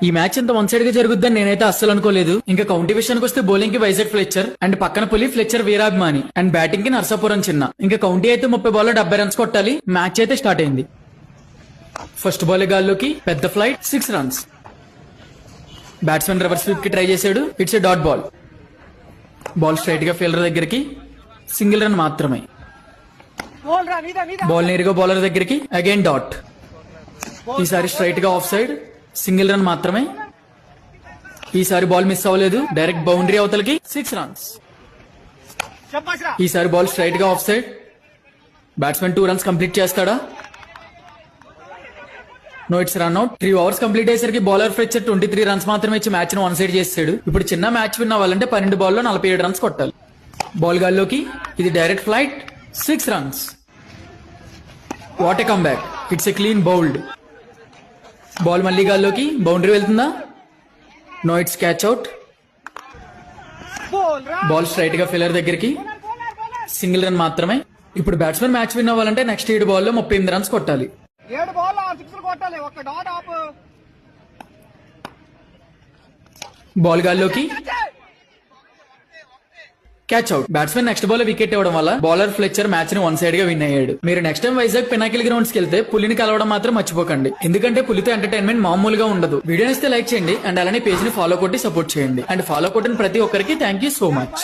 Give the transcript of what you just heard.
ఈ మ్యాచ్ ఇంత one side గా జరుగుద్దని నేనైతే అస్సలు అనుకోలేదు. ఇంకా కౌంటీ విషయానికి వస్తే బౌలింగ్ కి వైజాగ్ ఫ్లెచర్ అండ్ పక్కన పులి ఫ్లెచర్ వీరాభిమాని అండ్ బ్యాటింగ్ కి నర్సాపురం చిన్న. ఇంకా కౌంటీ అయితే 30 బాల్ 70 రన్స్ కొట్టాలి. మ్యాచ్ అయితే స్టార్ట్ అయింది. ఫస్ట్ బాల్ గాల్లోకి పెద్ద flight 6 runs. Batsmen reverse sweep కి ట్రై చేశాడు. It's A dot ball. Ball straight గా ఫీల్డర్ దగ్గరికి, సింగిల్ రన్ మాత్రమే. బాల్ నేరుగా బౌలర్ దగ్గరికి, అగైన్ డాట్. ఈసారి స్ట్రైట్ గా ఆఫ్ సైడ్, సింగిల్ రన్ మాత్రమే. ఈసారి బాల్ మిస్ అవ్వలేదు, డైరెక్ట్ బౌండరీ అవతలకి 6 రన్స్. ఈసారి బాల్ స్ట్రైట్ గా of side. Batsmen 2 runs complete చేస్తాడా? No, it's run out. 3 overs complete అయ్యేసరికి బౌలర్ ఫ్లెచర్ 23 రన్స్ మాత్రమే ఇచ్చి మ్యాచ్ ను వన్ సైడ్ చేసాడు. ఇప్పుడు చిన్న మ్యాచ్ విన్ అవ్వాలంటే 12 బాల్లో 47 రన్స్ కొట్టాలి. బాల్ గాల్లోకి, ఇది direct flight 6 runs. What a come back. It's a clean bowled. Ball మళ్ళీ గాల్లోకి, బౌండరీ వెళ్తుందా? No, it's catch out. Ball straight గా ఫీల్డర్ దగ్గరికి, సింగిల్ రన్ మాత్రమే. ఇప్పుడు బ్యాట్స్మెన్ మ్యాచ్ విన్ అవ్వాలంటే నెక్స్ట్ 7 బాల్లో 38 రన్స్ కొట్టాలి. బాల్ గాల్లోకి, catch out. Batsmen next ball wicket ఇవ్వడం వల్ల బౌలర్ ఫ్లెచర్ మ్యాచ్ ని వన్ సైడ్ గా విన్ అయ్యాడు. మీరు next time Vizag pinnacle grounds కి వెళ్తే పులిని కలవడం మాత్రం మర్చిపోకండి. ఎందుకంటే పులితో ఎంటర్టైన్మెంట్ మామూలుగా ఉండదు. వీడియో ఇస్తే లైక్ చేయండి అండ్ అలానే పేజ్ ని ఫాలో కొట్టి సపోర్ట్ చేయండి. అండ్ ఫాలో కొట్టిన ప్రతి ఒక్కరికి థ్యాంక్ యూ సో మచ్.